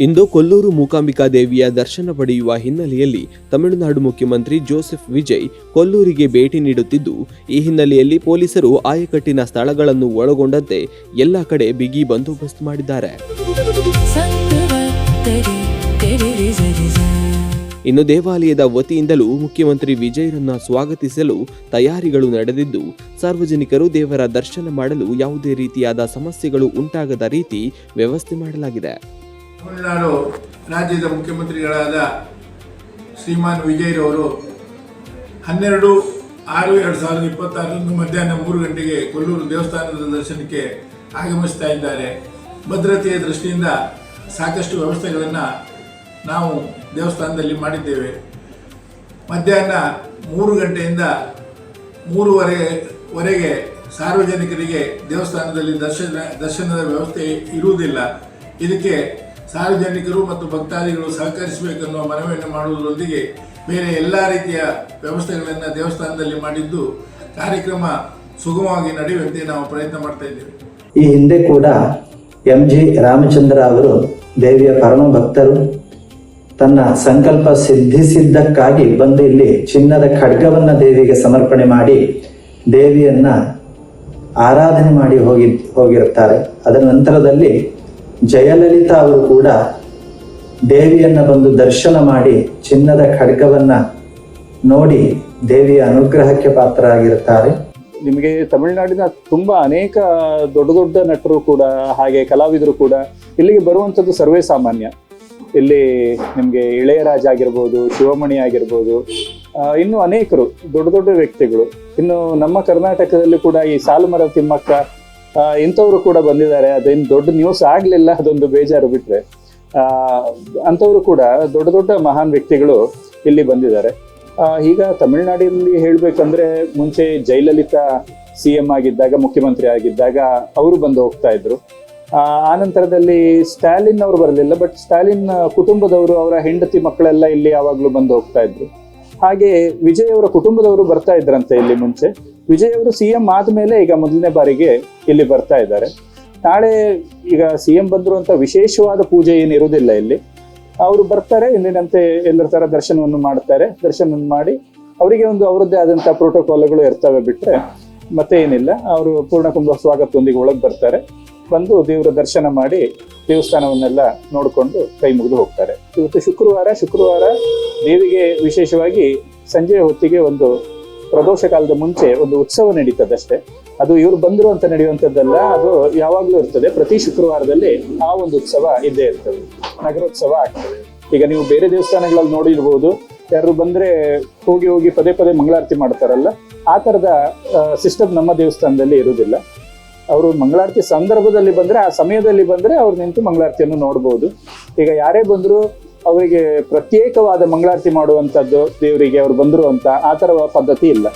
ಇಂದು ಕೊಲ್ಲೂರು ಮೂಕಾಂಬಿಕಾ ದೇವಿಯ ದರ್ಶನ ಪಡೆಯುವ ಹಿನ್ನೆಲೆಯಲ್ಲಿ ತಮಿಳುನಾಡು ಮುಖ್ಯಮಂತ್ರಿ ಜೋಸೆಫ್ ವಿಜಯ್ ಕೊಲ್ಲೂರಿಗೆ ಭೇಟಿ ನೀಡುತ್ತಿದ್ದು, ಈ ಹಿನ್ನೆಲೆಯಲ್ಲಿ ಪೊಲೀಸರು ಆಯಕಟ್ಟಿನ ಸ್ಥಳಗಳನ್ನು ಒಳಗೊಂಡಂತೆ ಎಲ್ಲ ಕಡೆ ಬಿಗಿ ಬಂದೋಬಸ್ತ್ ಮಾಡಿದ್ದಾರೆ. ಇನ್ನು ದೇವಾಲಯದ ವತಿಯಿಂದಲೂ ಮುಖ್ಯಮಂತ್ರಿ ವಿಜಯರನ್ನ ಸ್ವಾಗತಿಸಲು ತಯಾರಿಗಳು ನಡೆದಿದ್ದು, ಸಾರ್ವಜನಿಕರು ದೇವರ ದರ್ಶನ ಮಾಡಲು ಯಾವುದೇ ರೀತಿಯಾದ ಸಮಸ್ಯೆಗಳು ಉಂಟಾಗದ ರೀತಿ ವ್ಯವಸ್ಥೆ ಮಾಡಲಾಗಿದೆ. ತಮಿಳುನಾಡು ರಾಜ್ಯದ ಮುಖ್ಯಮಂತ್ರಿಗಳಾದ ಶ್ರೀಮಾನ್ ವಿಜಯರವರು 12/6/2026 ಮಧ್ಯಾಹ್ನ 3 ಗಂಟೆಗೆ ಕೊಲ್ಲೂರು ದೇವಸ್ಥಾನದ ದರ್ಶನಕ್ಕೆ ಆಗಮಿಸ್ತಾ ಇದ್ದಾರೆ. ಭದ್ರತೆಯ ದೃಷ್ಟಿಯಿಂದ ಸಾಕಷ್ಟು ವ್ಯವಸ್ಥೆಗಳನ್ನು ನಾವು ದೇವಸ್ಥಾನದಲ್ಲಿ ಮಾಡಿದ್ದೇವೆ. ಮಧ್ಯಾಹ್ನ 3 ಗಂಟೆಯಿಂದ 3:30ವರೆಗೆ ಸಾರ್ವಜನಿಕರಿಗೆ ದೇವಸ್ಥಾನದಲ್ಲಿ ದರ್ಶನದ ವ್ಯವಸ್ಥೆ ಇರುವುದಿಲ್ಲ. ಇದಕ್ಕೆ ಸಾರ್ವಜನಿಕರು ಮತ್ತು ಭಕ್ತಾದಿಗಳು ಸಹಕರಿಸಬೇಕೆನ್ನುವ ಮನವಿಯನ್ನು ಮಾಡುವುದರೊಂದಿಗೆ ಬೇರೆ ಎಲ್ಲ ರೀತಿಯ ವ್ಯವಸ್ಥೆಗಳನ್ನು ದೇವಸ್ಥಾನದಲ್ಲಿ ಮಾಡಿದ್ದು ಕಾರ್ಯಕ್ರಮ ಸುಗಮವಾಗಿ ನಡೆಯುವಂತೆ ನಾವು ಪ್ರಯತ್ನ ಮಾಡ್ತಾ ಇದ್ದೇವೆ. ಈ ಹಿಂದೆ ಕೂಡ MG ರಾಮಚಂದ್ರ ಅವರು ದೇವಿಯ ಪರಮ ಭಕ್ತರು. ತನ್ನ ಸಂಕಲ್ಪ ಸಿದ್ಧಿಸಿದ್ದಕ್ಕಾಗಿ ಬಂದು ಇಲ್ಲಿ ಚಿನ್ನದ ಖಡ್ಗವನ್ನು ದೇವಿಗೆ ಸಮರ್ಪಣೆ ಮಾಡಿ ದೇವಿಯನ್ನ ಆರಾಧನೆ ಮಾಡಿ ಹೋಗಿರುತ್ತಾರೆ. ಅದರ ನಂತರದಲ್ಲಿ ಜಯಲಲಿತಾ ಅವರು ಕೂಡ ದೇವಿಯನ್ನ ಬಂದು ದರ್ಶನ ಮಾಡಿ ಚಿನ್ನದ ಖಡ್ಗವನ್ನ ನೋಡಿ ದೇವಿಯ ಅನುಗ್ರಹಕ್ಕೆ ಪಾತ್ರರಾಗಿರುತ್ತಾರೆ. ನಿಮಗೆ ತಮಿಳುನಾಡಿನ ತುಂಬಾ ಅನೇಕ ದೊಡ್ಡ ದೊಡ್ಡ ನಟರು ಕೂಡ ಹಾಗೆ ಕಲಾವಿದರು ಕೂಡ ಇಲ್ಲಿಗೆ ಬರುವಂಥದ್ದು ಸರ್ವೇ ಸಾಮಾನ್ಯ. ಇಲ್ಲಿ ನಿಮಗೆ ಇಳೆಯರಾಜ ಆಗಿರ್ಬೋದು, ಶಿವಮಣಿ ಆಗಿರ್ಬೋದು, ಇನ್ನು ಅನೇಕರು ದೊಡ್ಡ ದೊಡ್ಡ ವ್ಯಕ್ತಿಗಳು. ಇನ್ನು ನಮ್ಮ ಕರ್ನಾಟಕದಲ್ಲಿ ಕೂಡ ಈ ಸಾಲುಮರ ತಿಮ್ಮಕ್ಕ ಇಂಥವ್ರು ಕೂಡ ಬಂದಿದ್ದಾರೆ. ಅದೇನು ದೊಡ್ಡ ನ್ಯೂಸ್ ಆಗಲಿಲ್ಲ, ಅದೊಂದು ಬೇಜಾರು ಬಿಟ್ರೆ. ಅಂಥವರು ಕೂಡ ದೊಡ್ಡ ದೊಡ್ಡ ಮಹಾನ್ ವ್ಯಕ್ತಿಗಳು ಇಲ್ಲಿ ಬಂದಿದ್ದಾರೆ. ಈಗ ತಮಿಳುನಾಡಿನಲ್ಲಿ ಹೇಳಬೇಕಂದ್ರೆ ಮುಂಚೆ ಜಯಲಲಿತಾ CM ಆಗಿದ್ದಾಗ, ಮುಖ್ಯಮಂತ್ರಿ ಆಗಿದ್ದಾಗ ಅವರು ಬಂದು ಹೋಗ್ತಾ ಇದ್ರು. ಆನಂತರದಲ್ಲಿ ಸ್ಟಾಲಿನ್ ಅವರು ಬರಲಿಲ್ಲ, ಬಟ್ ಸ್ಟಾಲಿನ್ ಕುಟುಂಬದವರು, ಅವರ ಹೆಂಡತಿ ಮಕ್ಕಳೆಲ್ಲ ಇಲ್ಲಿ ಯಾವಾಗಲೂ ಬಂದು ಹೋಗ್ತಾ ಇದ್ರು. ಹಾಗೆ ವಿಜಯ್ ಅವರ ಕುಟುಂಬದವರು ಬರ್ತಾ ಇದ್ರಂತೆ ಇಲ್ಲಿ ಮುಂಚೆ. ವಿಜಯ್ ಅವರು CM ಆದ್ಮೇಲೆ ಈಗ ಮೊದಲನೇ ಬಾರಿಗೆ ಇಲ್ಲಿ ಬರ್ತಾ ಇದ್ದಾರೆ. ನಾಳೆ ಈಗ CM ಬಂದ್ರು ಅಂತ ವಿಶೇಷವಾದ ಪೂಜೆ ಏನಿರುವುದಿಲ್ಲ ಇಲ್ಲಿ. ಅವರು ಬರ್ತಾರೆ, ಇಂದಿನಂತೆ ಎಲ್ಲರ ತರ ದರ್ಶನವನ್ನು ಮಾಡ್ತಾರೆ. ದರ್ಶನವನ್ನು ಮಾಡಿ ಅವರಿಗೆ ಒಂದು ಅವರದ್ದೇ ಆದಂತಹ ಪ್ರೋಟೋಕಾಲ್ಗಳು ಇರ್ತವೆ, ಬಿಟ್ರೆ ಮತ್ತೆ ಏನಿಲ್ಲ. ಅವರು ಪೂರ್ಣಕುಂಭ ಸ್ವಾಗತದೊಂದಿಗೆ ಒಳಗೆ ಬರ್ತಾರೆ, ಬಂದು ದೇವರ ದರ್ಶನ ಮಾಡಿ ದೇವಸ್ಥಾನವನ್ನೆಲ್ಲ ನೋಡಿಕೊಂಡು ಕೈ ಮುಗಿದು ಹೋಗ್ತಾರೆ. ಇವತ್ತು ಶುಕ್ರವಾರ ದೇವಿಗೆ ವಿಶೇಷವಾಗಿ ಸಂಜೆಯ ಹೊತ್ತಿಗೆ ಒಂದು ಪ್ರದೋಷ ಕಾಲದ ಮುಂಚೆ ಒಂದು ಉತ್ಸವ ನಡೀತದಷ್ಟೇ. ಅದು ಇವರು ಬಂದ್ರು ಅಂತ ನಡೆಯುವಂಥದ್ದಲ್ಲ, ಅದು ಯಾವಾಗ್ಲೂ ಇರ್ತದೆ. ಪ್ರತಿ ಶುಕ್ರವಾರದಲ್ಲಿ ಆ ಒಂದು ಉತ್ಸವ ಇದ್ದೇ ಇರ್ತದೆ, ನಗರೋತ್ಸವ ಆಗ್ತದೆ. ಈಗ ನೀವು ಬೇರೆ ದೇವಸ್ಥಾನಗಳಲ್ಲಿ ನೋಡಿರ್ಬೋದು, ಯಾರು ಬಂದ್ರೆ ಹೋಗಿ ಪದೇ ಮಂಗಳಾರತಿ ಮಾಡ್ತಾರಲ್ಲ, ಆ ತರದ ಸಿಸ್ಟಮ್ ನಮ್ಮ ದೇವಸ್ಥಾನದಲ್ಲಿ ಇರುವುದಿಲ್ಲ. ಅವರು ಮಂಗಳಾರತಿ ಸಂದರ್ಭದಲ್ಲಿ ಬಂದ್ರೆ, ಆ ಸಮಯದಲ್ಲಿ ಬಂದ್ರೆ ಅವ್ರು ನಿಂತು ಮಂಗಳಾರತಿಯನ್ನು ನೋಡ್ಬೋದು. ಈಗ ಯಾರೇ ಬಂದ್ರು ಅವರಿಗೆ ಪ್ರತ್ಯೇಕವಾದ ಮಂಗಳಾರತಿ ಮಾಡುವಂಥದ್ದು, ದೇವರಿಗೆ ಅವ್ರು ಬಂದ್ರು ಅಂತ ಆ ಥರ ಪದ್ಧತಿ ಇಲ್ಲ.